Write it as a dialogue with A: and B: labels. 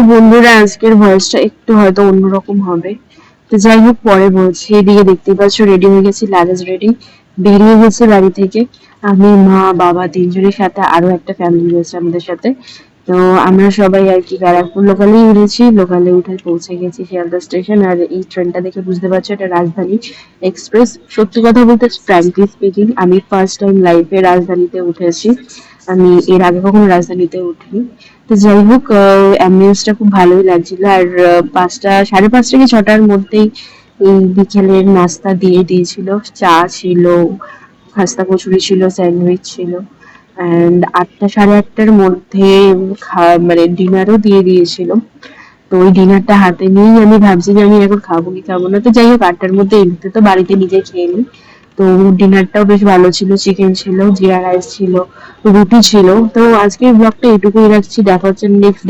A: বন্ধুরা, আজকের ভয়েসটা একটু হয়তো অন্যরকম হবে। তো যাই হোক, পরে বলছি। এদিকে দেখতে পাচ্ছ রেডি হয়ে গেছি, লাগেজ রেডি, বেরিয়ে গেছি বাড়ি থেকে। আমি, মা, বাবা তিনজনের সাথে আরো একটা ফ্যামিলি রয়েছে আমাদের সাথে। তো আমরা সবাই আর কি ব্যারাকপুর লোকালেই উঠেছি, লোকালে উঠে পৌঁছে গেছি শিয়ালদা স্টেশন। আর এই ট্রেনটা দেখে বুঝতে পারছো এটা রাজধানী এক্সপ্রেস। সত্যি কথা বলতে, ফ্র্যাঙ্কলি স্পিকিং, আমি ফার্স্ট টাইম লাইফে রাজধানীতে উঠেছি। আমি এর আগে কখনো রাজধানীতে উঠিনি। তো যাই হোক, অ্যাম্বিয়েন্সটা খুব ভালোই লাগছিল। আর 5টা, 5:30 কি 6টার মধ্যেই এই বিকেলের নাস্তা দিয়ে দিয়েছিল। চা ছিল, খাস্তা কচুরি ছিল, স্যান্ডউইচ ছিল। অ্যান্ড 8টা, 8:30টার মধ্যে মানে ডিনারও দিয়ে দিয়েছিল। তো ওই ডিনারটা হাতে নিয়েই আমি ভাবছি যে আমি এখন খাবো কি খাবো না। তো যাই হোক, 8টার মধ্যে এমনিতে তো বাড়িতে নিজে খেয়ে নিই। তো ডিনারটাও বেশ ভালো ছিল, চিকেন ছিল, জিরা রাইস ছিল, রুটি ছিল। তো আজকের ব্লগটা এটুকুই রাখছি, দেখা হচ্ছে নেক্সট